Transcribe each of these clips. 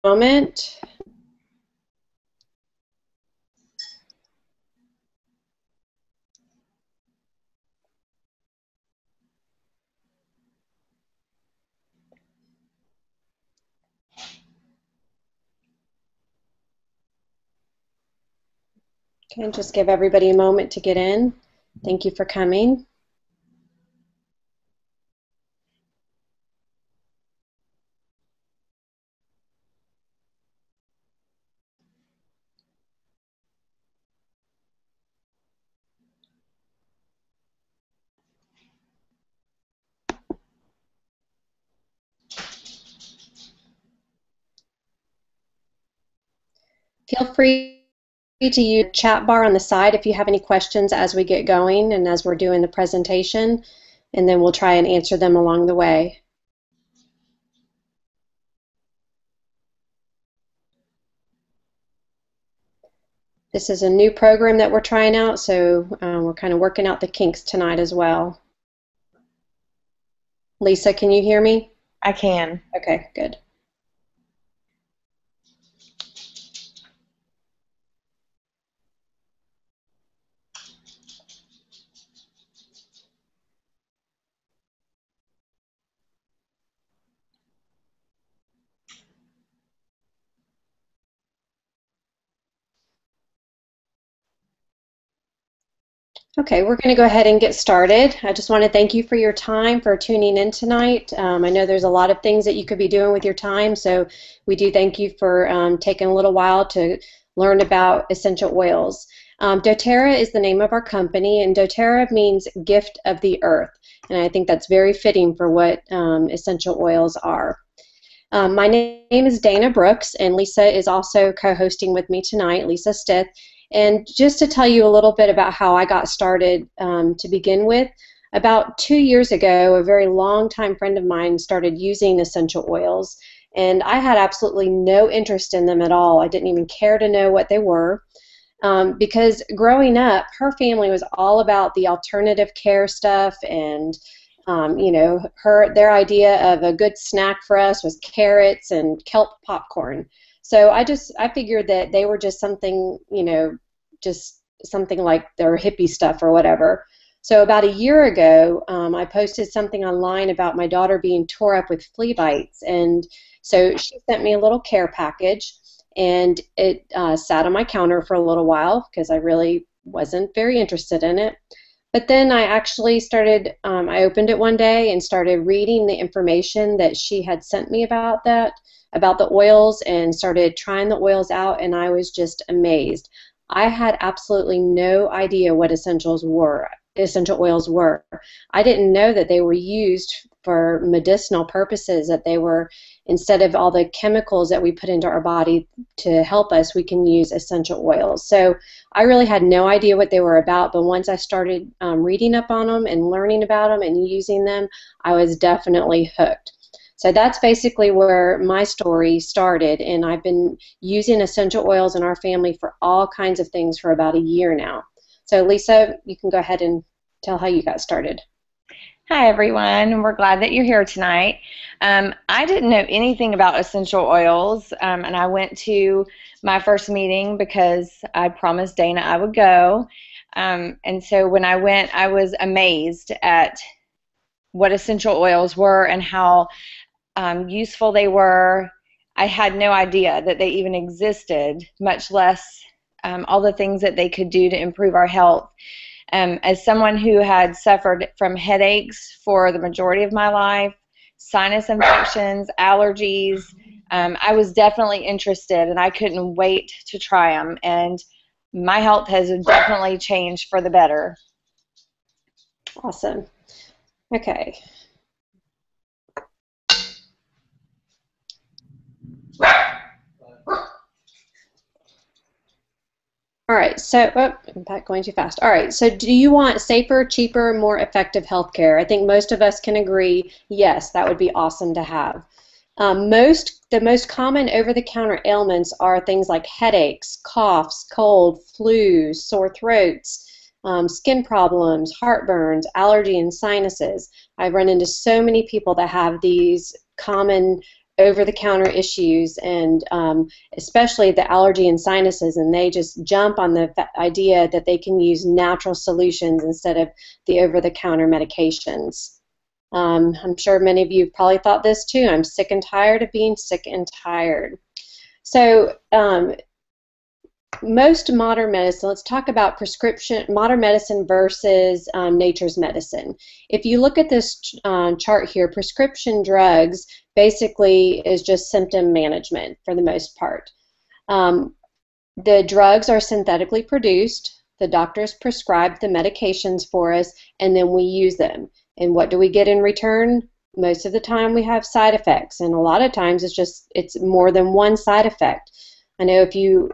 moment. Okay, just give everybody a moment to get in. Thank you for coming. Feel free to use the chat bar on the side if you have any questions as we get going and as we're doing the presentation, and then we'll try and answer them along the way. This is a new program that we're trying out, so we're kind of working out the kinks tonight as well. Lisa, can you hear me? I can. Okay, good. Okay, we're going to go ahead and get started. I just want to thank you for your time, for tuning in tonight. I know there's a lot of things that you could be doing with your time, so we do thank you for taking a little while to learn about essential oils. doTERRA is the name of our company, and doTERRA means gift of the earth, and I think that's very fitting for what essential oils are. My name is Dana Brooks, and Lisa is also co-hosting with me tonight, Lisa Stith. And just to tell you a little bit about how I got started to begin with, about 2 years ago, a very long-time friend of mine started using essential oils, and I had absolutely no interest in them at all. I didn't even care to know what they were. Because growing up, her family was all about the alternative care stuff, and you know, their idea of a good snack for us was carrots and kelp popcorn. So I figured that they were just something, you know, just something like their hippie stuff or whatever. So about a year ago, I posted something online about my daughter being tore up with flea bites, and so she sent me a little care package, and it sat on my counter for a little while because I really wasn't very interested in it. But then I actually started, I opened it one day and started reading the information that she had sent me about that, about the oils, and started trying the oils out, and I was just amazed. I had absolutely no idea what essential oils were. I didn't know that they were used for medicinal purposes, that they were, instead of all the chemicals that we put into our body to help us, we can use essential oils. So I really had no idea what they were about, but once I started reading up on them and learning about them and using them, I was definitely hooked. So that's basically where my story started, and I've been using essential oils in our family for all kinds of things for about a year now. So Lisa, you can go ahead and tell how you got started. Hi, everyone. We're glad that you're here tonight. I didn't know anything about essential oils, and I went to my first meeting because I promised Dana I would go. And so when I went, I was amazed at what essential oils were and how useful they were. I had no idea that they even existed, much less all the things that they could do to improve our health. As someone who had suffered from headaches for the majority of my life, sinus infections, allergies, I was definitely interested, and I couldn't wait to try them. And my health has definitely changed for the better. Awesome. Okay. All right, so, oh, I'm going too fast. All right, so do you want safer, cheaper, more effective healthcare? I think most of us can agree, yes, that would be awesome to have. The most common over-the-counter ailments are things like headaches, coughs, cold, flus, sore throats, skin problems, heartburns, allergy, and sinuses. I've run into so many people that have these common over-the-counter issues, and especially the allergy and sinuses, and they just jump on the idea that they can use natural solutions instead of the over-the-counter medications. I'm sure many of you have probably thought this too. I'm sick and tired of being sick and tired. So most modern medicine, let's talk about modern medicine versus nature's medicine. If you look at this chart here, prescription drugs basically is just symptom management for the most part. The drugs are synthetically produced. The doctors prescribe the medications for us, and then we use them. And what do we get in return? Most of the time we have side effects, and a lot of times it's more than one side effect. I know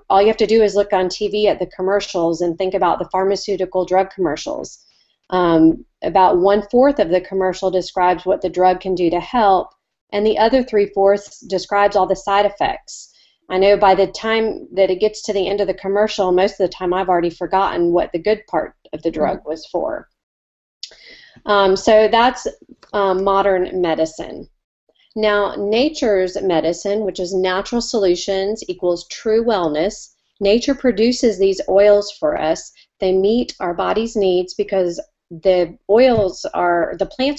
all you have to do is look on TV at the commercials and think about the pharmaceutical drug commercials. About 1/4 of the commercial describes what the drug can do to help, and the other 3/4 describes all the side effects. I know by the time that it gets to the end of the commercial, most of the time I've already forgotten what the good part of the drug was for. So that's modern medicine. Now, nature's medicine, which is natural solutions equals true wellness, nature produces these oils for us. They meet our body's needs because the plants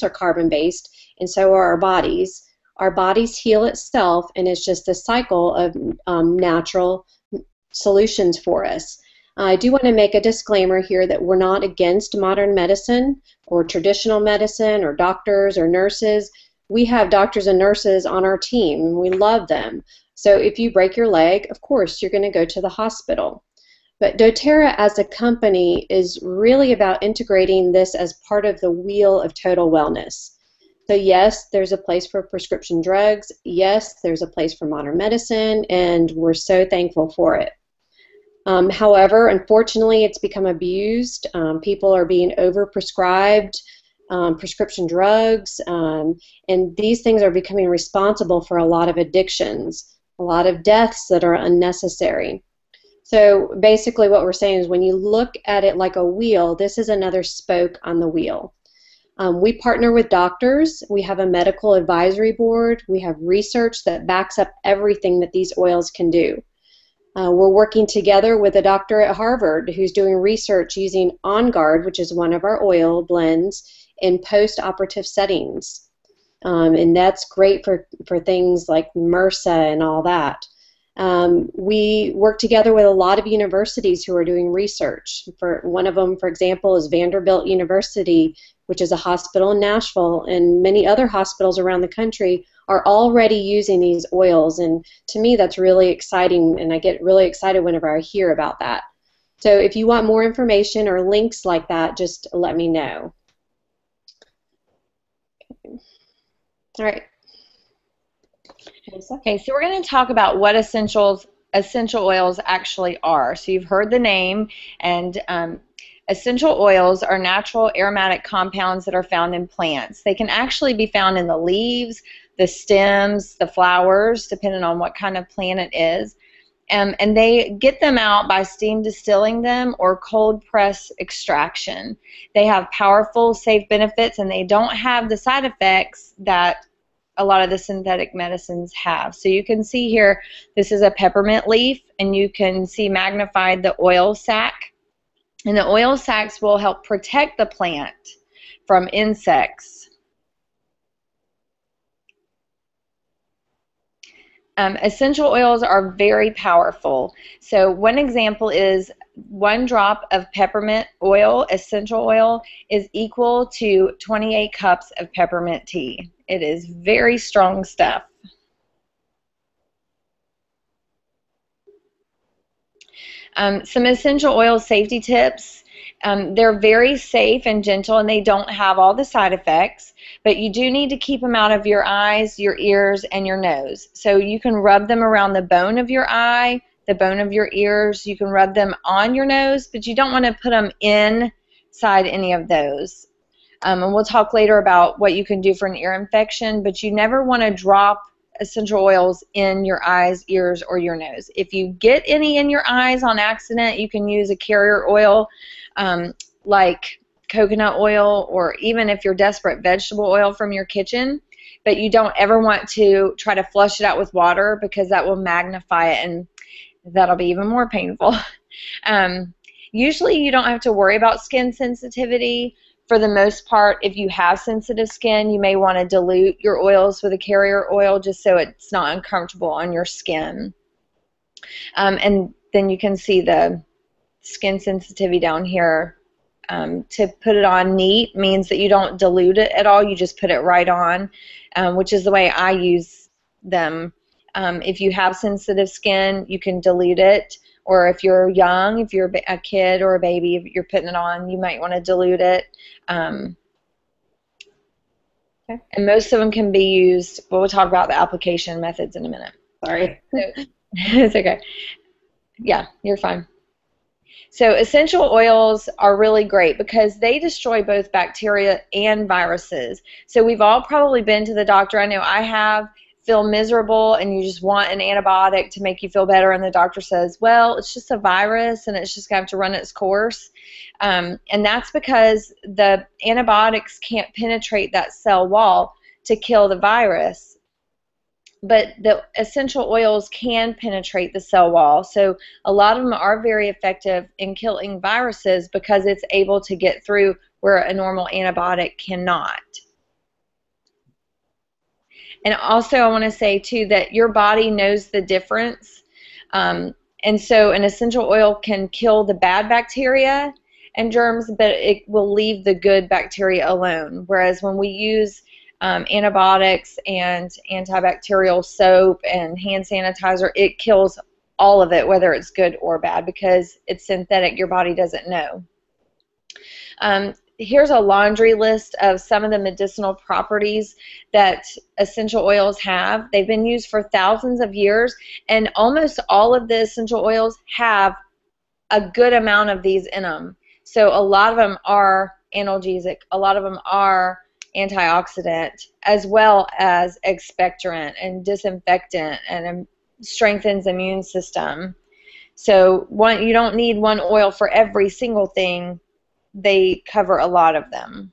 are carbon-based, and so are our bodies. Our bodies heal itself, and it's just a cycle of natural solutions for us. I do want to make a disclaimer here that we're not against modern medicine or traditional medicine or doctors or nurses. We have doctors and nurses on our team, and we love them. So if you break your leg, of course, you're going to go to the hospital. But doTERRA as a company is really about integrating this as part of the wheel of total wellness. So yes, there's a place for prescription drugs. Yes, there's a place for modern medicine, and we're so thankful for it. However, unfortunately, it's become abused. People are being overprescribed prescription drugs, and these things are becoming responsible for a lot of addictions, a lot of deaths that are unnecessary. So basically what we're saying is when you look at it like a wheel, this is another spoke on the wheel. We partner with doctors. We have a medical advisory board. We have research that backs up everything that these oils can do. We're working together with a doctor at Harvard who's doing research using On Guard, which is one of our oil blends, in post-operative settings. And that's great for things like MRSA and all that. We work together with a lot of universities who are doing research. For one of them, for example, is Vanderbilt University, which is a hospital in Nashville, and many other hospitals around the country are already using these oils. And to me, that's really exciting, and I get really excited whenever I hear about that. So if you want more information or links like that, just let me know. All right. Okay, so we're going to talk about what essential oils actually are. So you've heard the name, and essential oils are natural aromatic compounds that are found in plants. They can actually be found in the leaves, the stems, the flowers, depending on what kind of plant it is. And they get them out by steam distilling them or cold press extraction. They have powerful, safe benefits, and they don't have the side effects that a lot of the synthetic medicines have. So you can see here, this is a peppermint leaf, and you can see magnified the oil sac. And the oil sacs will help protect the plant from insects. Essential oils are very powerful. So one example is 1 drop of peppermint oil, essential oil, is equal to 28 cups of peppermint tea. It is very strong stuff. Some essential oil safety tips. They're very safe and gentle, and they don't have all the side effects, but you do need to keep them out of your eyes, your ears, and your nose. So you can rub them around the bone of your eye, the bone of your ears. You can rub them on your nose, but you don't want to put them inside any of those. And we'll talk later about what you can do for an ear infection, but you never want to drop essential oils in your eyes, ears, or your nose. If you get any in your eyes on accident, you can use a carrier oil like coconut oil, or even if you're desperate, vegetable oil from your kitchen. but you don't ever want to try to flush it out with water because that will magnify it, and that'll be even more painful. Usually you don't have to worry about skin sensitivity. For the most part, if you have sensitive skin, you may want to dilute your oils with a carrier oil just so it's not uncomfortable on your skin. And then you can see the skin sensitivity down here. To put it on neat means that you don't dilute it at all. You just put it right on, which is the way I use them. If you have sensitive skin, you can dilute it. Or if you're young, if you're a kid or a baby, if you're putting it on, you might want to dilute it. Okay. And most of them can be used, but we'll talk about the application methods in a minute. Sorry. So, it's okay. Yeah, you're fine. So essential oils are really great because they destroy both bacteria and viruses. So we've all probably been to the doctor. I know I have. Feel miserable and you just want an antibiotic to make you feel better, and the doctor says, well, it's just a virus and it's just going to have to run its course. And that's because the antibiotics can't penetrate that cell wall to kill the virus. But the essential oils can penetrate the cell wall. So a lot of them are very effective in killing viruses because it's able to get through where a normal antibiotic cannot. And also I want to say, too, that your body knows the difference. And so an essential oil can kill the bad bacteria and germs, but it will leave the good bacteria alone. Whereas when we use antibiotics and antibacterial soap and hand sanitizer, it kills all of it, whether it's good or bad, because it's synthetic. Your body doesn't know. Here's a laundry list of some of the medicinal properties that essential oils have. They've been used for thousands of years, and almost all of the essential oils have a good amount of these in them. So a lot of them are analgesic, a lot of them are antioxidant, as well as expectorant and disinfectant, and strengthens the immune system. So you don't need one oil for every single thing. They cover a lot of them.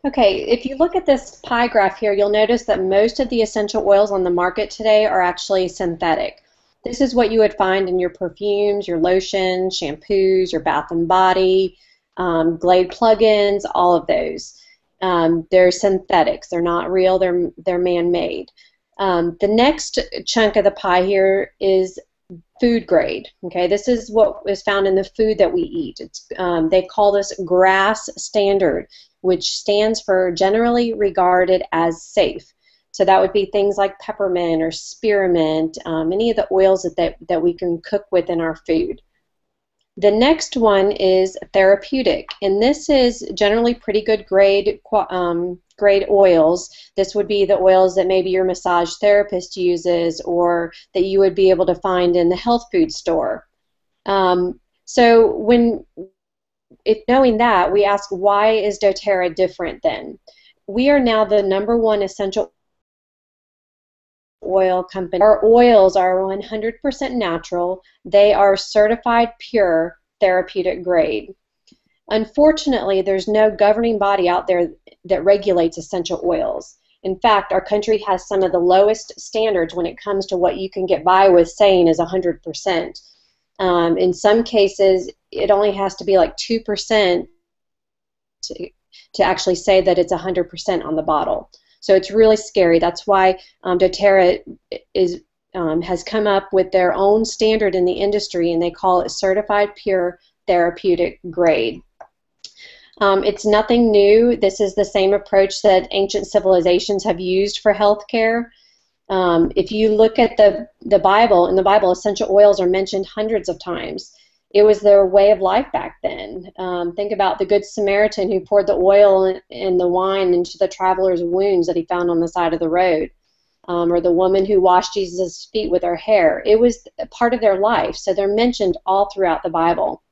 Okay, if you look at this pie graph here, you'll notice that most of the essential oils on the market today are actually synthetic. This is what you would find in your perfumes, your lotions, shampoos, your Bath and Body, Glade plugins, all of those. They're synthetics. They're not real. They're man-made. The next chunk of the pie here is food grade. Okay, this is what is found in the food that we eat. It's they call this GRAS standard, which stands for generally regarded as safe. So that would be things like peppermint or spearmint, any of the oils that we can cook with in our food. The next one is therapeutic, and this is generally pretty good grade oils. This would be the oils that maybe your massage therapist uses, or that you would be able to find in the health food store. So if knowing that, we ask, why is doTERRA different then? We are now the #1 essential oil company. Our oils are 100% natural. They are certified pure therapeutic grade. Unfortunately, there's no governing body out there that regulates essential oils. In fact, our country has some of the lowest standards when it comes to what you can get by with saying is 100%. In some cases, it only has to be like 2% to actually say that it's 100% on the bottle. So it's really scary. That's why doTERRA has come up with their own standard in the industry, and they call it Certified Pure Therapeutic Grade. It's nothing new. This is the same approach that ancient civilizations have used for healthcare. If you look at the Bible, in the Bible, essential oils are mentioned hundreds of times. It was their way of life back then. Think about the Good Samaritan who poured the oil and the wine into the traveler's wounds that he found on the side of the road, or the woman who washed Jesus' feet with her hair. It was a part of their life, so they're mentioned all throughout the Bible.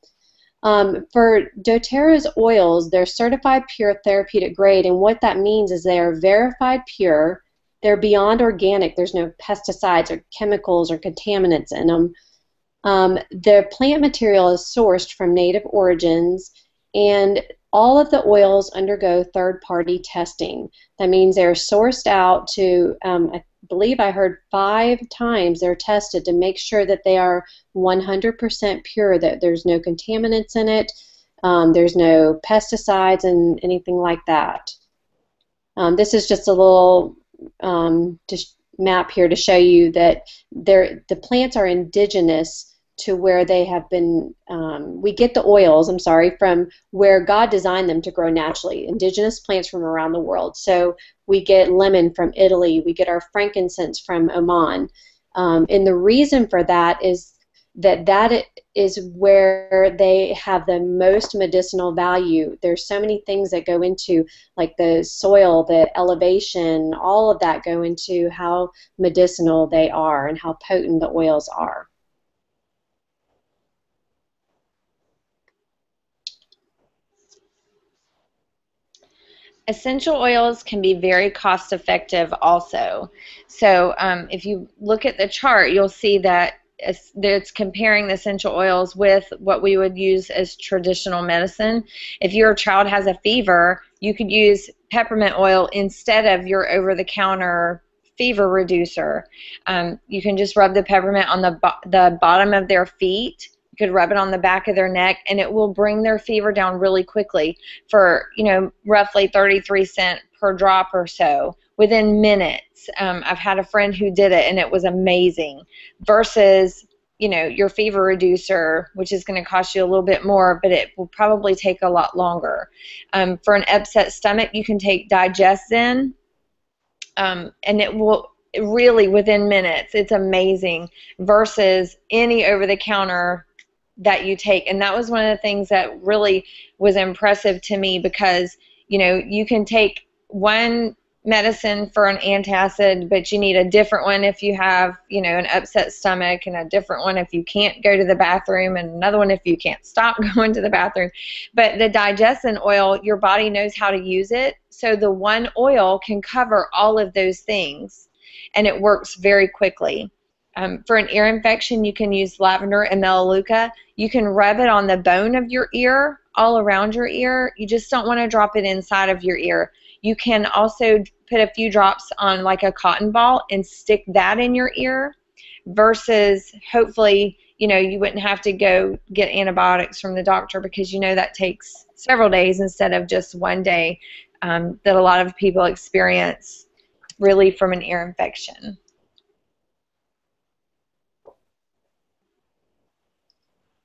For doTERRA's oils, they're certified pure therapeutic grade, and what that means is they are verified pure. They're beyond organic. There's no pesticides or chemicals or contaminants in them. The plant material is sourced from native origins, and all of the oils undergo third-party testing. That means they're sourced out to, I believe I heard 5 times they're tested to make sure that they are 100% pure, that there's no contaminants in it, there's no pesticides and anything like that. This is just a little map here to show you that the plants are indigenous to where they have been, we get the oils, I'm sorry, from where God designed them to grow naturally, indigenous plants from around the world. So we get lemon from Italy, we get our frankincense from Oman. And the reason for that is that is where they have the most medicinal value. There's so many things that go into, like the soil, the elevation, all of that go into how medicinal they are and how potent the oils are. Essential oils can be very cost effective also. So if you look at the chart, you'll see that it's comparing the essential oils with what we would use as traditional medicine. If your child has a fever, you could use peppermint oil instead of your over-the-counter fever reducer. You can just rub the peppermint on the bottom of their feet. You could rub it on the back of their neck, and it will bring their fever down really quickly for, roughly 33 cents per drop or so within minutes. I've had a friend who did it, and it was amazing, versus your fever reducer, which is going to cost you a little bit more, but it will probably take a lot longer. For an upset stomach, you can take Digestin, and it will really, within minutes, it's amazing, versus any over-the-counter that you take. And that was one of the things that really was impressive to me, because you can take one medicine for an antacid, but you need a different one if you have an upset stomach, and a different one if you can't go to the bathroom, and another one if you can't stop going to the bathroom. But the Digestin oil, your body knows how to use it, so the one oil can cover all of those things, and it works very quickly. For an ear infection, you can use lavender and melaleuca. You can rub it on the bone of your ear, all around your ear. You just don't want to drop it inside of your ear. You can also put a few drops on like a cotton ball and stick that in your ear, versus hopefully, you wouldn't have to go get antibiotics from the doctor, because that takes several days instead of just one day, that a lot of people experience relief from an ear infection.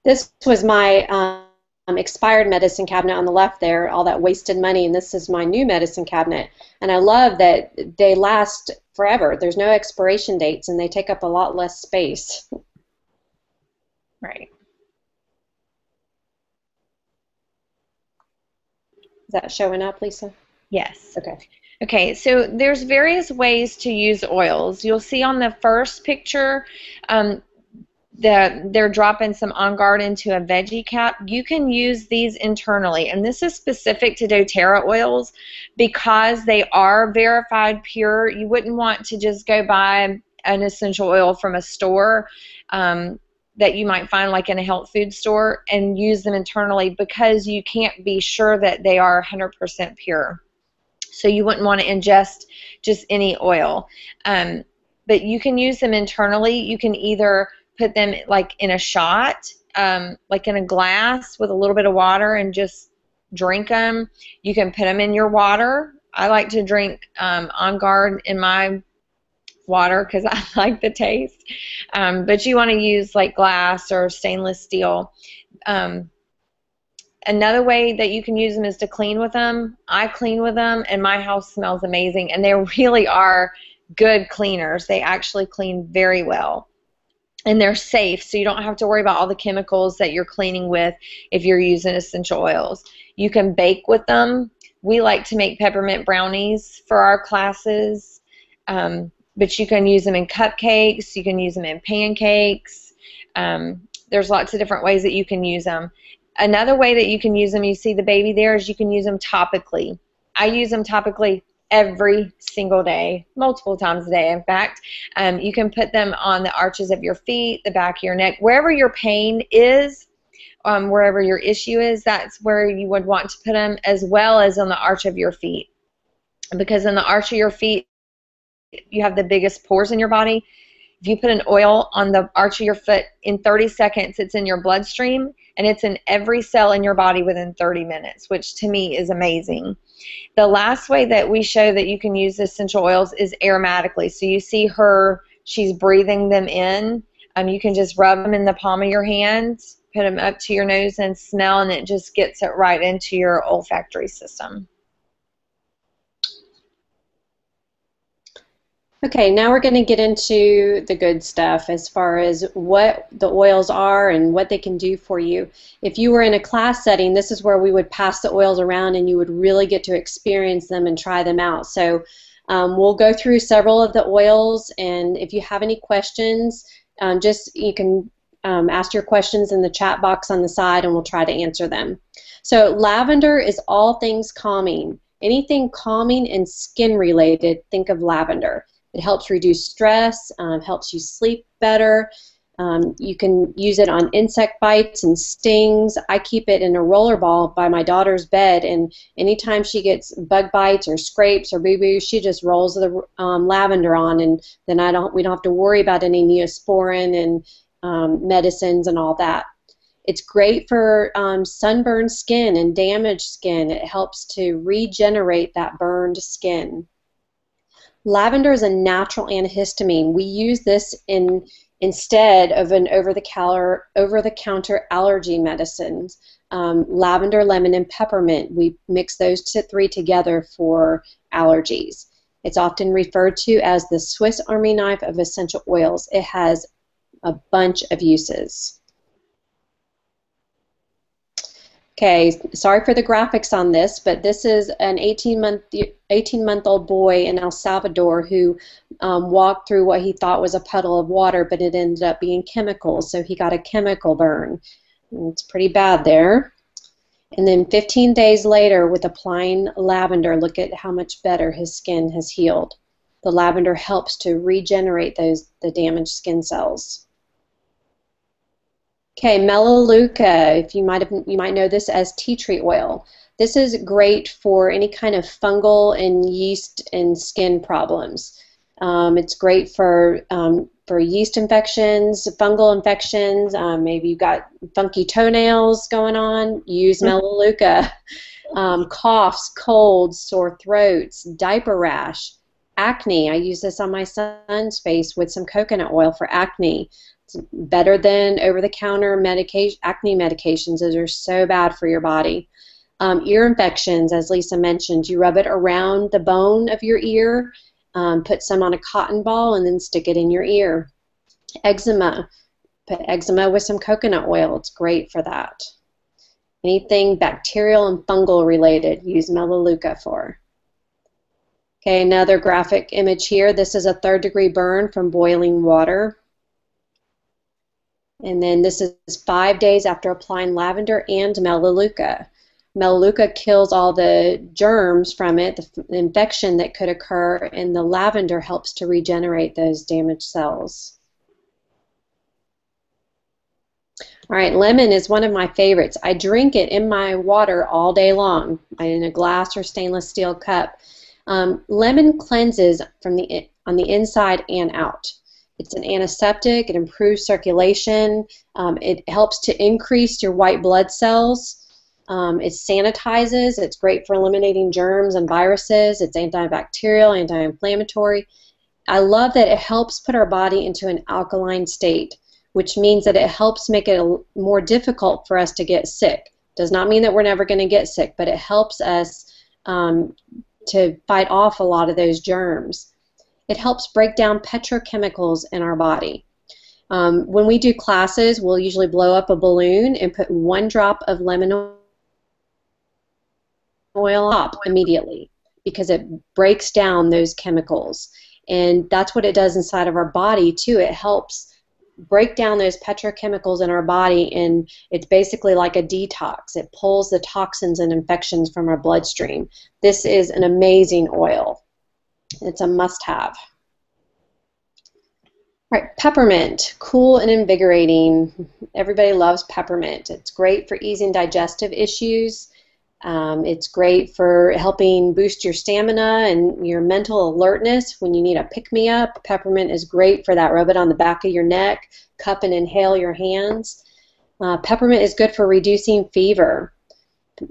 This was my expired medicine cabinet on the left there, all that wasted money, and this is my new medicine cabinet. And I love that they last forever. There's no expiration dates, and they take up a lot less space. Right. Is that showing up, Lisa? Yes. Okay. Okay, so there's various ways to use oils. You'll see on the first picture, they're dropping some On Guard into a veggie cap. You can use these internally, and this is specific to doTERRA oils because they are verified pure. You wouldn't want to just go buy an essential oil from a store that you might find like in a health food store and use them internally, because you can't be sure that they are 100% pure. So you wouldn't want to ingest just any oil. But you can use them internally. You can either put them like in a shot, like in a glass with a little bit of water, and just drink them. You can put them in your water. I like to drink On Guard in my water because I like the taste. But you want to use like glass or stainless steel. Another way that you can use them is to clean with them. I clean with them, and my house smells amazing, and they really are good cleaners. They actually clean very well, and they're safe, so you don't have to worry about all the chemicals that you're cleaning with if you're using essential oils. You can bake with them. We like to make peppermint brownies for our classes, but you can use them in cupcakes. You can use them in pancakes. There's lots of different ways that you can use them. Another way that you can use them, you see the baby there, is you can use them topically. I use them topically every single day, multiple times a day, in fact. You can put them on the arches of your feet, the back of your neck, wherever your pain is, wherever your issue is, that's where you would want to put them, as well as on the arch of your feet. Because in the arch of your feet, you have the biggest pores in your body. If you put an oil on the arch of your foot, in 30 seconds, it's in your bloodstream, and it's in every cell in your body within 30 minutes, which to me is amazing. The last way that we show that you can use essential oils is aromatically. So you see her, she's breathing them in. You can just rub them in the palm of your hands, put them up to your nose and smell, and it just gets it right into your olfactory system. Okay, now we're going to get into the good stuff as far as what the oils are and what they can do for you. If you were in a class setting, this is where we would pass the oils around and you would really get to experience them and try them out. So we'll go through several of the oils, and if you have any questions, you can ask your questions in the chat box on the side and we'll try to answer them. So lavender is all things calming. Anything calming and skin related, think of lavender. It helps reduce stress, helps you sleep better. You can use it on insect bites and stings. I keep it in a roller ball by my daughter's bed, and anytime she gets bug bites or scrapes or boo-boos, she just rolls the lavender on, and then we don't have to worry about any Neosporin and medicines and all that. It's great for sunburned skin and damaged skin. It helps to regenerate that burned skin. Lavender is a natural antihistamine. We use this instead of an over-the-counter allergy medicines. Lavender, lemon, and peppermint. We mix those three together for allergies. It's often referred to as the Swiss Army knife of essential oils. It has a bunch of uses. Okay, sorry for the graphics on this, but this is an 18-month-old boy in El Salvador who walked through what he thought was a puddle of water, but it ended up being chemicals, so he got a chemical burn. It's pretty bad there. And then 15 days later, with applying lavender, look at how much better his skin has healed. The lavender helps to regenerate the damaged skin cells. Okay, Melaleuca, you might know this as tea tree oil. This is great for any kind of fungal and yeast and skin problems. It's great for yeast infections, fungal infections. Maybe you've got funky toenails going on. Use Melaleuca. Coughs, colds, sore throats, diaper rash, acne. I use this on my son's face with some coconut oil for acne. It's better than over-the-counter acne medications. Those are so bad for your body. Ear infections, as Lisa mentioned, you rub it around the bone of your ear, put some on a cotton ball, and then stick it in your ear. Eczema, put eczema with some coconut oil. It's great for that. Anything bacterial and fungal related, use Melaleuca for. Okay, another graphic image here. This is a 3rd-degree burn from boiling water. And then this is 5 days after applying lavender and Melaleuca. Melaleuca kills all the germs from it, the infection that could occur, and the lavender helps to regenerate those damaged cells. All right, lemon is one of my favorites. I drink it in my water all day long, in a glass or stainless steel cup. Lemon cleanses on the inside and out. It's an antiseptic. It improves circulation. It helps to increase your white blood cells. It sanitizes. It's great for eliminating germs and viruses. It's antibacterial, anti-inflammatory. I love that it helps put our body into an alkaline state, which means that it helps make it more difficult for us to get sick. Does not mean that we're never going to get sick, but it helps us to fight off a lot of those germs. It helps break down petrochemicals in our body. When we do classes, we'll usually blow up a balloon and put 1 drop of lemon oil up immediately because it breaks down those chemicals. And that's what it does inside of our body too. It helps break down those petrochemicals in our body, and it's basically like a detox. It pulls the toxins and infections from our bloodstream. This is an amazing oil. It's a must-have. Right, peppermint, cool and invigorating. Everybody loves peppermint. It's great for easing digestive issues. It's great for helping boost your stamina and your mental alertness when you need a pick-me-up. Peppermint is great for that. Rub it on the back of your neck, cup and inhale your hands. Peppermint is good for reducing fever.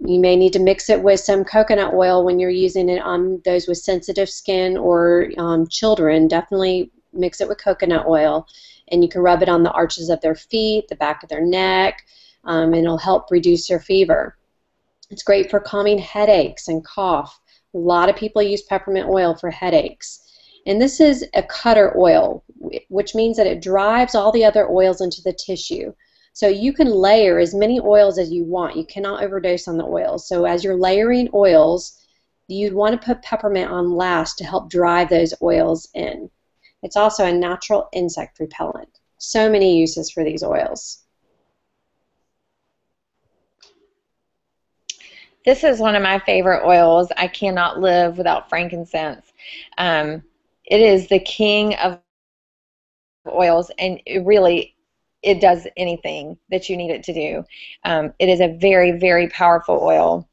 You may need to mix it with some coconut oil when you're using it on those with sensitive skin or children. Definitely mix it with coconut oil, and you can rub it on the arches of their feet, the back of their neck, and it'll help reduce their fever. It's great for calming headaches and cough. A lot of people use peppermint oil for headaches. And this is a cutter oil, which means that it drives all the other oils into the tissue. So you can layer as many oils as you want. You cannot overdose on the oils. So as you're layering oils, you'd want to put peppermint on last to help drive those oils in. It's also a natural insect repellent. So many uses for these oils. This is one of my favorite oils. I cannot live without frankincense. It is the king of oils, and it does anything that you need it to do. It is a very, very powerful oil.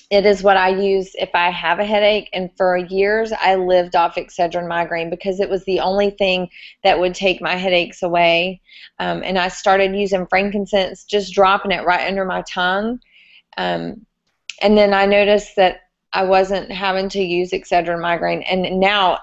It is what I use if I have a headache, and for years I lived off Excedrin migraine because it was the only thing that would take my headaches away. And I started using frankincense, just dropping it right under my tongue. And then I noticed that I wasn't having to use Excedrin migraine, and now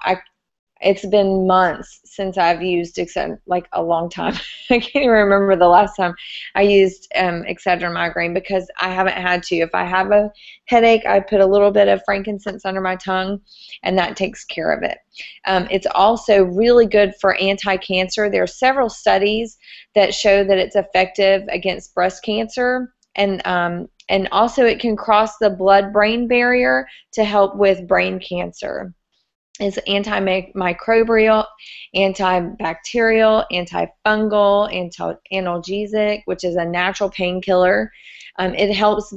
it's been months since I've used Excedrin, like a long time. I can't even remember the last time I used Excedrin migraine because I haven't had to. If I have a headache, I put a little bit of frankincense under my tongue, and that takes care of it. It's also really good for anti-cancer. There are several studies that show that it's effective against breast cancer, and also it can cross the blood-brain barrier to help with brain cancer. It's antimicrobial, antibacterial, antifungal, analgesic, which is a natural painkiller. It helps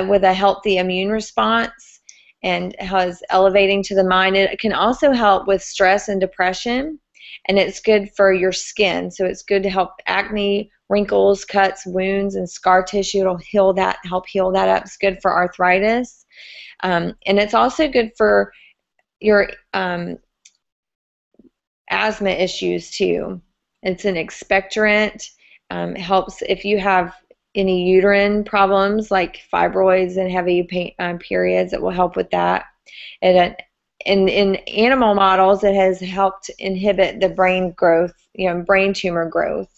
with a healthy immune response and has elevating to the mind. It can also help with stress and depression, and it's good for your skin. So it's good to help acne, wrinkles, cuts, wounds, and scar tissue. It'll heal that, help heal that up. It's good for arthritis, and it's also good for your asthma issues too. It's an expectorant. Helps if you have any uterine problems like fibroids and heavy periods. It will help with that. And in animal models, it has helped inhibit the brain growth, brain tumor growth.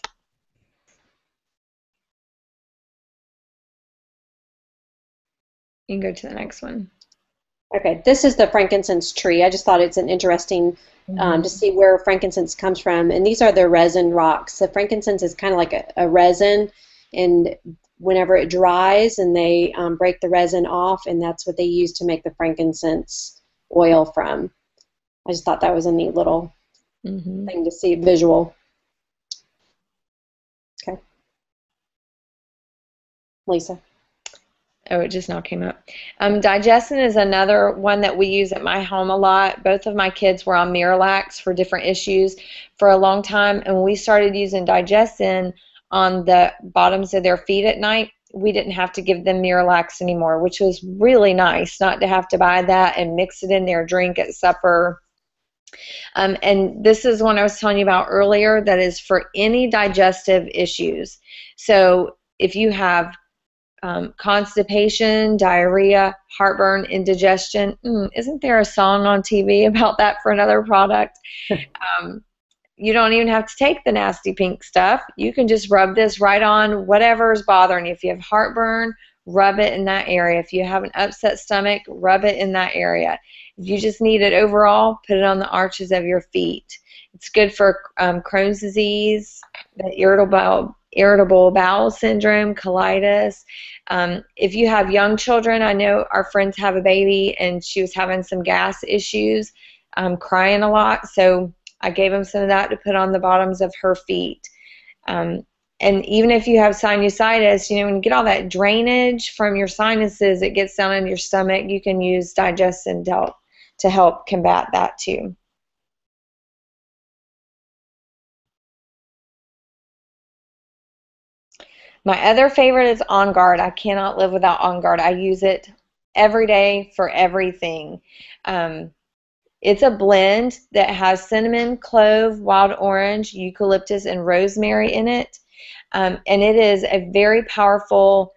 You can go to the next one. Okay, this is the frankincense tree. I just thought it's an interesting to see where frankincense comes from. And these are the resin rocks. The frankincense is kind of like a resin, and whenever it dries, and they break the resin off, and that's what they use to make the frankincense oil from. I just thought that was a neat little thing to see, visual. Okay. Lisa. Oh, it just now came up. Digestin is another one that we use at my home a lot. Both of my kids were on Miralax for different issues for a long time, and when we started using Digestin on the bottoms of their feet at night, we didn't have to give them Miralax anymore, which was really nice, not to have to buy that and mix it in their drink at supper. And this is one I was telling you about earlier that is for any digestive issues. So if you have constipation, diarrhea, heartburn, indigestion. Isn't there a song on TV about that for another product? You don't even have to take the nasty pink stuff. You can just rub this right on whatever is bothering you. If you have heartburn, rub it in that area. If you have an upset stomach, rub it in that area. If you just need it overall, put it on the arches of your feet. It's good for Crohn's disease, the irritable bowel syndrome, colitis. If you have young children, I know our friends have a baby and she was having some gas issues, crying a lot, so I gave them some of that to put on the bottoms of her feet. And even if you have sinusitis, when you get all that drainage from your sinuses, it gets down in your stomach, you can use Digestin to help combat that too. My other favorite is On Guard. I cannot live without On Guard. I use it every day for everything. It's a blend that has cinnamon, clove, wild orange, eucalyptus, and rosemary in it. And it is a very powerful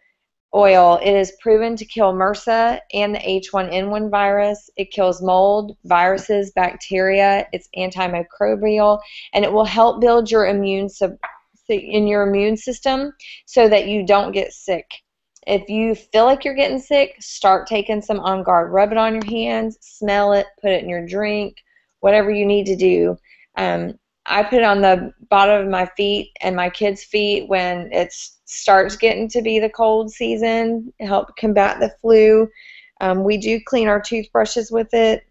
oil. It is proven to kill MRSA and the H1N1 virus. It kills mold, viruses, bacteria. It's antimicrobial, and it will help build your immune system so that you don't get sick. If you feel like you're getting sick, start taking some On Guard. Rub it on your hands, smell it, put it in your drink, whatever you need to do. I put it on the bottom of my feet and my kids' feet when it starts getting to be the cold season, help combat the flu. We do clean our toothbrushes with it.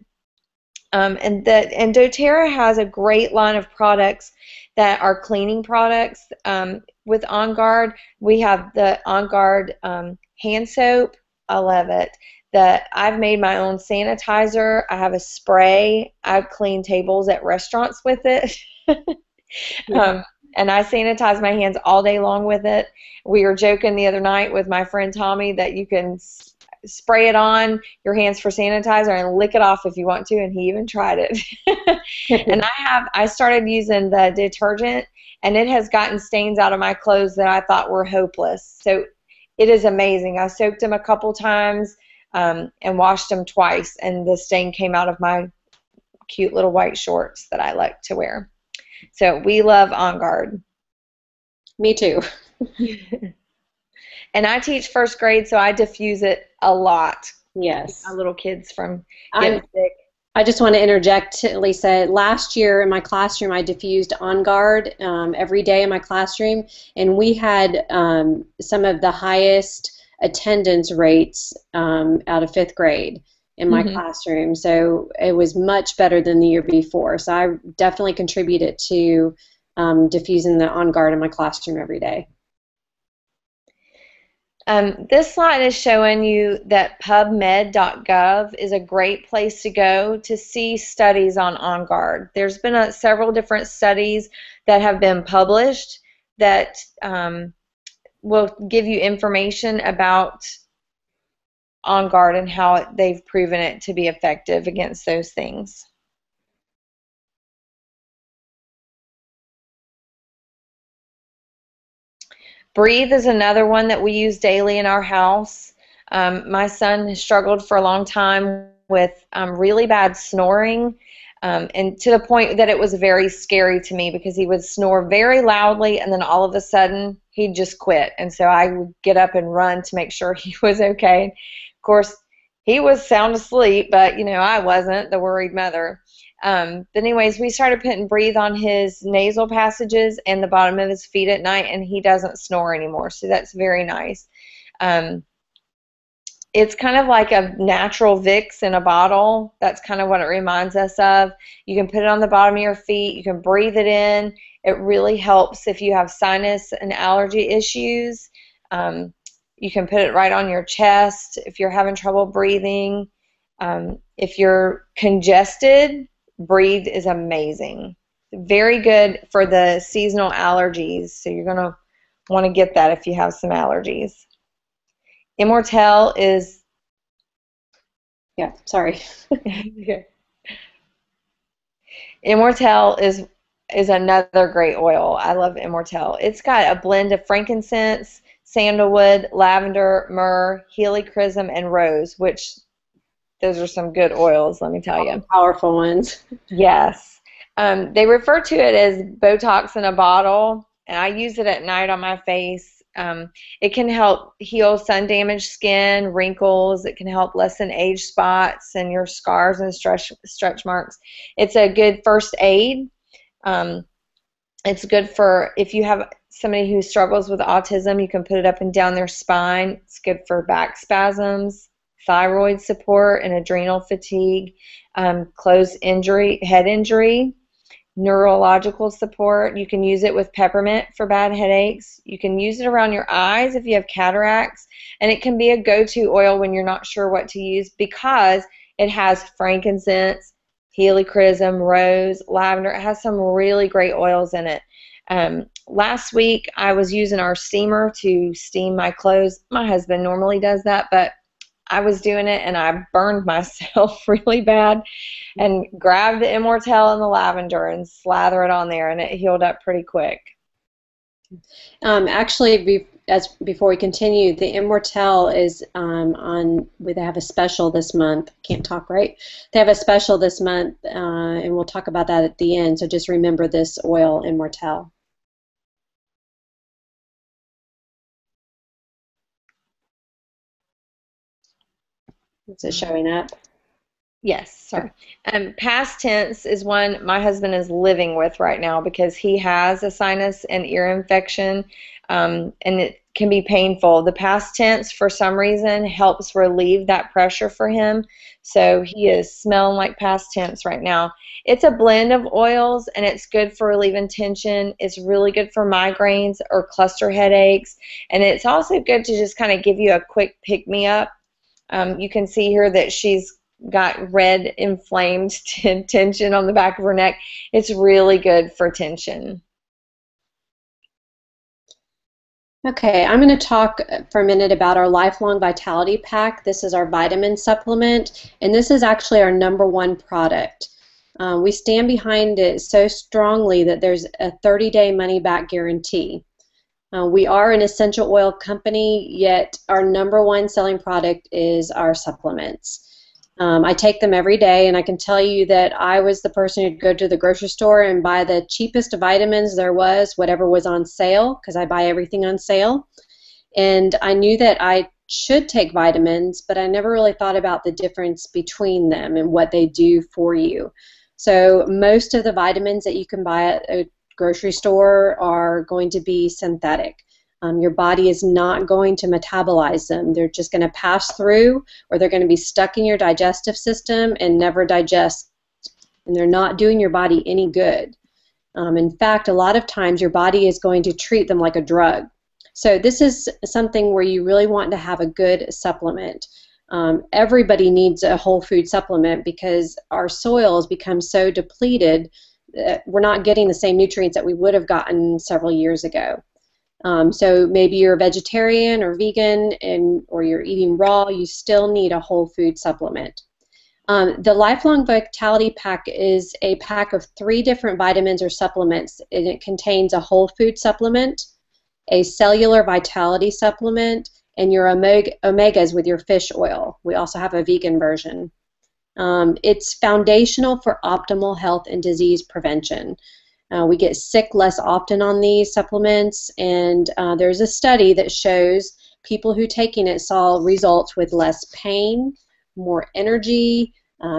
And doTERRA has a great line of products that are cleaning products. With On Guard, we have the On Guard hand soap. I love it. I've made my own sanitizer. I have a spray. I clean tables at restaurants with it. And I sanitize my hands all day long with it. We were joking the other night with my friend Tommy that you can spray it on your hands for sanitizer and lick it off if you want to, and he even tried it. And I started using the detergent, and it has gotten stains out of my clothes that I thought were hopeless. So it is amazing. I soaked them a couple times and washed them twice, and the stain came out of my cute little white shorts that I like to wear. So we love On Guard. Me too. And I teach first grade, so I diffuse it a lot. Yes. My little kids from getting sick. I just want to interject, Lisa. Last year in my classroom, I diffused On Guard every day in my classroom, and we had some of the highest attendance rates out of 5th grade in my classroom. So it was much better than the year before. So I definitely contributed to diffusing the On Guard in my classroom every day. This slide is showing you that PubMed.gov is a great place to go to see studies on Guard. There's been several different studies that have been published that will give you information about On Guard and how they've proven it to be effective against those things. Breathe is another one that we use daily in our house. My son has struggled for a long time with really bad snoring, and to the point that it was very scary to me because he would snore very loudly and then all of a sudden he'd just quit. And so I would get up and run to make sure he was okay. Of course, he was sound asleep, but I wasn't, the worried mother. But anyways, we started putting Breathe on his nasal passages and the bottom of his feet at night, and he doesn't snore anymore, so that's very nice. It's kind of like a natural Vicks in a bottle. That's kind of what it reminds us of. You can put it on the bottom of your feet. You can breathe it in. It really helps if you have sinus and allergy issues. You can put it right on your chest if you're having trouble breathing. If you're congested, Breathe is amazing. Very good for the seasonal allergies, so you're going to want to get that if you have some allergies. Immortelle is... Yeah, sorry. Immortelle is another great oil. I love Immortelle. It's got a blend of frankincense, sandalwood, lavender, myrrh, helichrysum, and rose, which... those are some good oils, let me tell you. Powerful ones. Yes. They refer to it as Botox in a bottle, and I use it at night on my face. It can help heal sun-damaged skin, wrinkles. It can help lessen age spots and your scars and stretch marks. It's a good first aid. It's good for if you have somebody who struggles with autism, you can put it up and down their spine. It's good for back spasms, thyroid support, and adrenal fatigue, closed injury, head injury, neurological support. You can use it with peppermint for bad headaches. You can use it around your eyes if you have cataracts, and it can be a go-to oil when you're not sure what to use because it has frankincense, helichrysum, rose, lavender. It has some really great oils in it. Last week, I was using our steamer to steam my clothes. My husband normally does that, but I was doing it and I burned myself really bad, and grabbed the Immortelle and the lavender and slather it on there, and it healed up pretty quick. Actually, before we continue, the Immortelle is they have a special this month. Can't talk, right? They have a special this month, and we'll talk about that at the end. So just remember this oil, Immortelle. Is it showing up? Yes, sorry. Past tense is one my husband is living with right now because he has a sinus and ear infection, and it can be painful. The past tense, for some reason, helps relieve that pressure for him, so he is smelling like past tense right now. It's a blend of oils, and it's good for relieving tension. It's really good for migraines or cluster headaches, and it's also good to just kind of give you a quick pick-me-up. You can see here that she's got red inflamed tension on the back of her neck. It's really good for tension. Okay, I'm going to talk for a minute about our Lifelong Vitality Pack. This is our vitamin supplement, and this is actually our #1 product. We stand behind it so strongly that there's a 30-day money-back guarantee. We are an essential oil company, yet our #1 selling product is our supplements. I take them every day, and I can tell you that I was the person who'd go to the grocery store and buy the cheapest vitamins there was, whatever was on sale, because I buy everything on sale. And I knew that I should take vitamins, but I never really thought about the difference between them and what they do for you. So most of the vitamins that you can buy at a grocery store are going to be synthetic. Your body is not going to metabolize them. They're just going to pass through, or they're going to be stuck in your digestive system and never digest, and they're not doing your body any good. In fact, a lot of times your body is going to treat them like a drug. So this is something where you really want to have a good supplement. Everybody needs a whole food supplement because our soils become so depleted that we're not getting the same nutrients that we would have gotten several years ago. So maybe you're a vegetarian or vegan, or you're eating raw, you still need a whole food supplement. The Lifelong Vitality Pack is a pack of 3 different vitamins or supplements, and it contains a whole food supplement, a cellular vitality supplement, and your omegas with your fish oil. We also have a vegan version. It's foundational for optimal health and disease prevention. We get sick less often on these supplements, and there's a study that shows people who taking it saw results with less pain, more energy.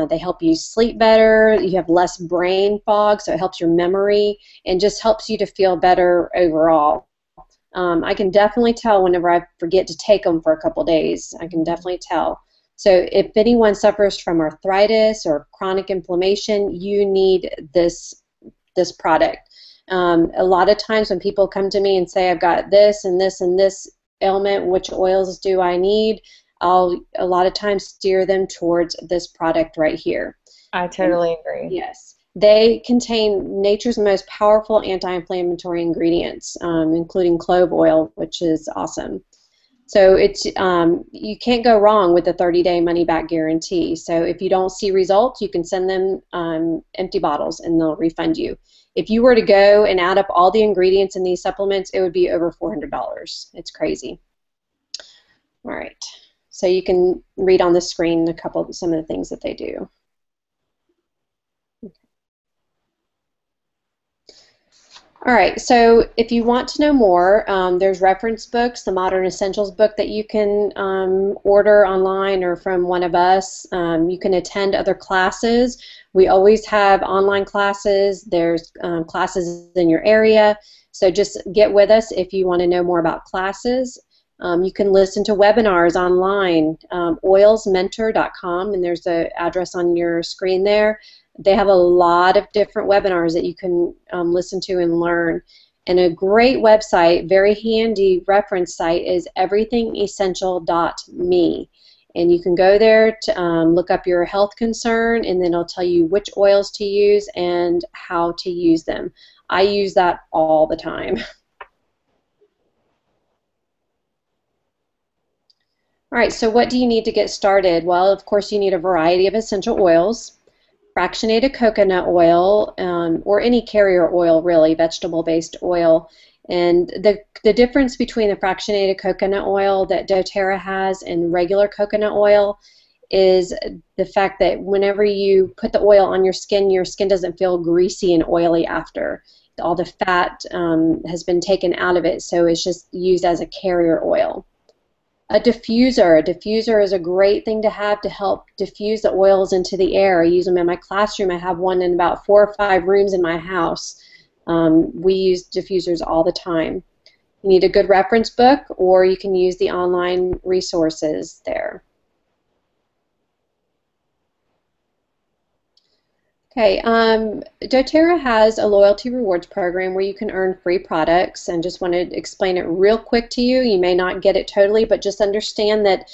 They help you sleep better. You have less brain fog, so it helps your memory and just helps you to feel better overall. I can definitely tell whenever I forget to take them for a couple days. I can definitely tell. So if anyone suffers from arthritis or chronic inflammation, you need this product. A lot of times when people come to me and say, I've got this and this and this ailment, which oils do I need? I'll a lot of times steer them towards this product right here. I totally agree. Yes. They contain nature's most powerful anti-inflammatory ingredients, including clove oil, which is awesome. So it's you can't go wrong with the 30-day money-back guarantee. So if you don't see results, you can send them empty bottles, and they'll refund you. If you were to go and add up all the ingredients in these supplements, it would be over $400. It's crazy. All right. So you can read on the screen some of the things that they do. All right, so if you want to know more, there's reference books, the Modern Essentials book that you can order online or from one of us. You can attend other classes. We always have online classes. There's classes in your area. So just get with us if you want to know more about classes. You can listen to webinars online, oilsmentor.com, and there's an address on your screen there. They have a lot of different webinars that you can listen to and learn. And a great website, very handy reference site, is everythingessential.me. And you can go there to look up your health concern, and then it'll tell you which oils to use and how to use them. I use that all the time. All right, so what do you need to get started? Well, of course, you need a variety of essential oils, fractionated coconut oil, or any carrier oil, really, vegetable-based oil. And the difference between the fractionated coconut oil that doTERRA has and regular coconut oil is the fact that whenever you put the oil on your skin doesn't feel greasy and oily after. All the fat has been taken out of it, so it's just used as a carrier oil. A diffuser is a great thing to have to help diffuse the oils into the air. I use them in my classroom. I have one in about 4 or 5 rooms in my house. We use diffusers all the time. You need a good reference book, or you can use the online resources there. Okay, doTERRA has a loyalty rewards program where you can earn free products, and just want to explain it real quick to you. You may not get it totally, but just understand that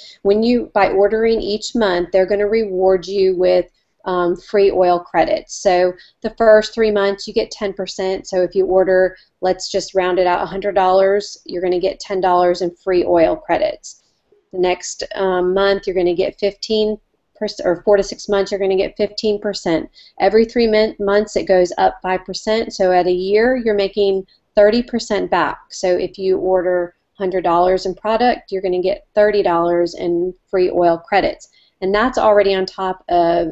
by ordering each month, they're going to reward you with free oil credits. So the first 3 months you get 10%. So if you order, let's just round it out, $100, you're going to get $10 in free oil credits. The next month you're going to get 15%, or 4 to 6 months you're going to get 15%. Every 3 months it goes up 5%. So at a year you're making 30% back. So if you order $100 in product, you're going to get $30 in free oil credits. And that's already on top of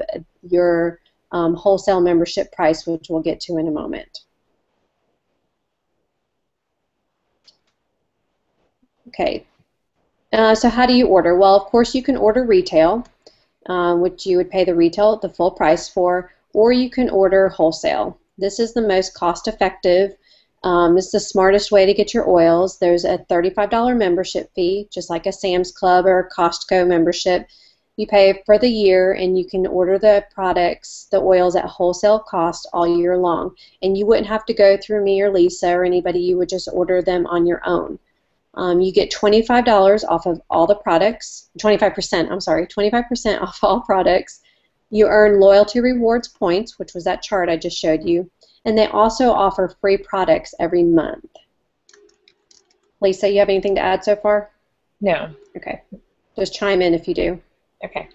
your wholesale membership price, which we'll get to in a moment. Okay, so how do you order? Well, of course you can order retail, which you would pay the retail at the full price for, or you can order wholesale. This is the most cost-effective. It's the smartest way to get your oils. There's a $35 membership fee, just like a Sam's Club or a Costco membership. You pay for the year, and you can order the products, the oils, at wholesale cost all year long. And you wouldn't have to go through me or Lisa or anybody. You would just order them on your own. You get $25 off of all the products, 25%, I'm sorry, 25% off all products. You earn loyalty rewards points, which was that chart I just showed you. And they also offer free products every month. Lisa, you have anything to add so far? No. Okay. Just chime in if you do. Okay.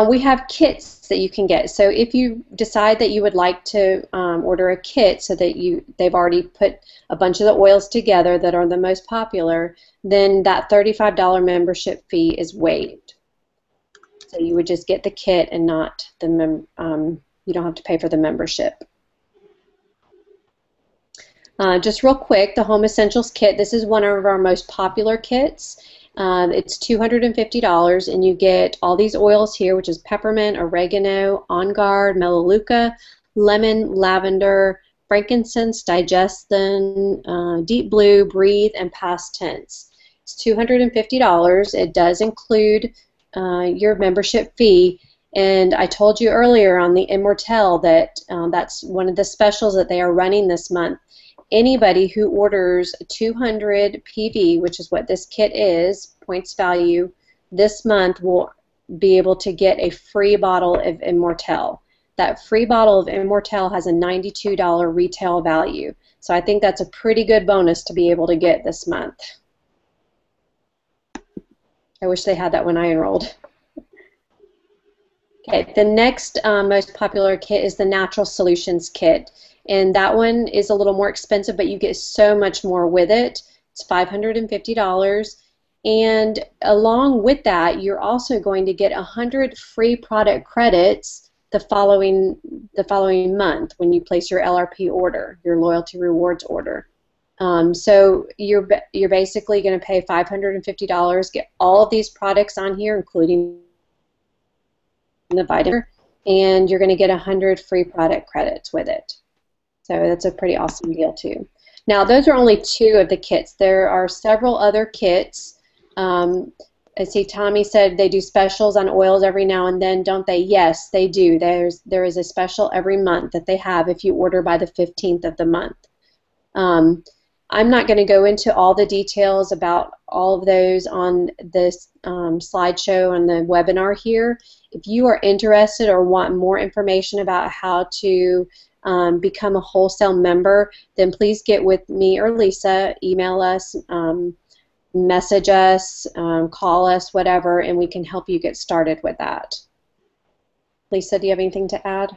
We have kits that you can get. So if you decide that you would like to order a kit so that they've already put a bunch of the oils together that are the most popular, then that $35 membership fee is waived. So you would just get the kit and not the you don't have to pay for the membership. Just real quick, the Home Essentials kit, this is one of our most popular kits. It's $250, and you get all these oils here, which is peppermint, oregano, On Guard, melaleuca, lemon, lavender, frankincense, digestin, deep blue, breathe, and past tense. It's $250. It does include your membership fee, and I told you earlier on the Immortelle that that's one of the specials that they are running this month. Anybody who orders 200 PV, which is what this kit is, points value, this month will be able to get a free bottle of Immortelle. That free bottle of Immortelle has a $92 retail value. So I think that's a pretty good bonus to be able to get this month. I wish they had that when I enrolled. Okay, the next most popular kit is the Natural Solutions kit. And that one is a little more expensive, but you get so much more with it. It's $550. And along with that, you're also going to get 100 free product credits the following month when you place your LRP order, your loyalty rewards order. So you're basically going to pay $550, get all of these products on here, including the vitamin, and you're going to get 100 free product credits with it. So that's a pretty awesome deal too. Now those are only 2 of the kits. There are several other kits. I see Tommy said they do specials on oils every now and then, don't they? Yes, they do. There is a special every month that they have if you order by the 15th of the month. I'm not going to go into all the details about all of those on this slideshow and the webinar here. If you are interested or want more information about how to become a wholesale member, then please get with me or Lisa, email us, message us, call us, whatever, and we can help you get started with that. Lisa, do you have anything to add?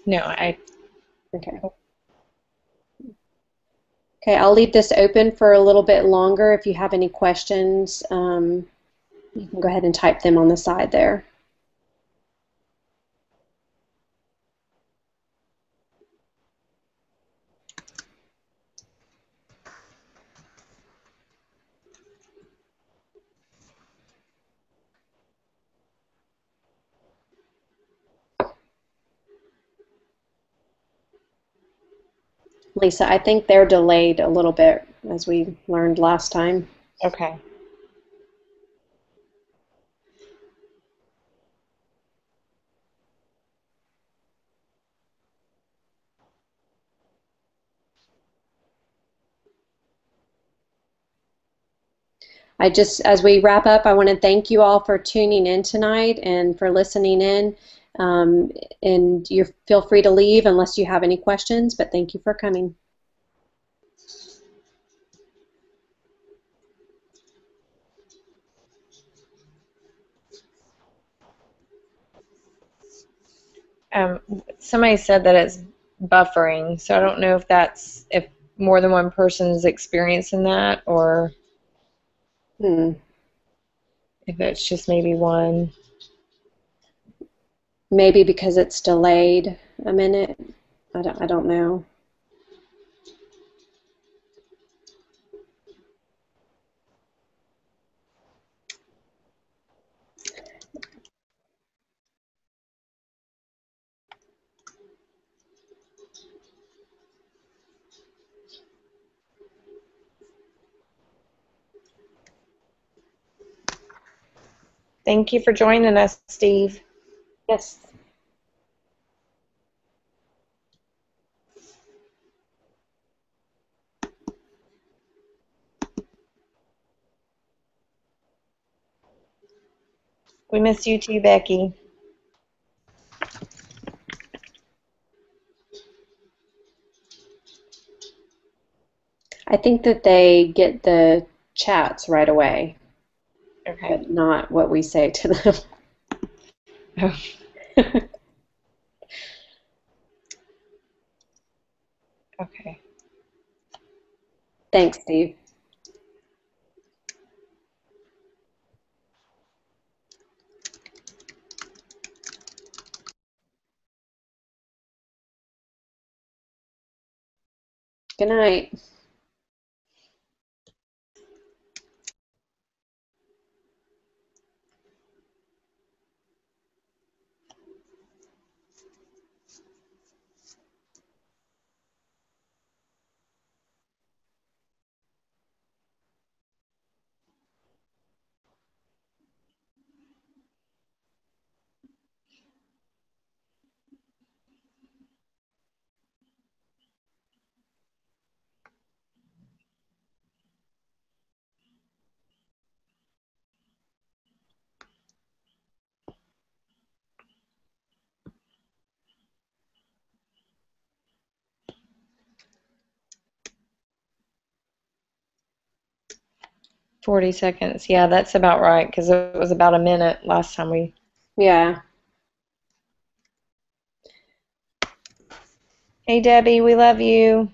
No, Okay. Okay, I'll leave this open for a little bit longer. If you have any questions, you can go ahead and type them on the side there. Lisa, I think they're delayed a little bit, as we learned last time. okay. As we wrap up, I want to thank you all for tuning in tonight and for listening in. And you feel free to leave unless you have any questions, but thank you for coming. Somebody said that it's buffering, so I don't know if more than one person is experiencing that or if it's just maybe one. Maybe because it's delayed a minute. I don't know. Thank you for joining us, Steve. Yes. We miss you too, Becky. I think that they get the chats right away, Okay. but not what we say to them. Okay. Thanks, Steve. Good night. $40 seconds. Yeah, that's about right because it was about a minute last time we. Yeah. Hey, Debbie, we love you.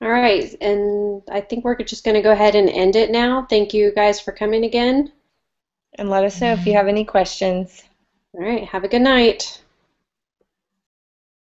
All right, and I think we're just going to go ahead and end it now. Thank you guys for coming again. And let us know if you have any questions. All right, have a good night.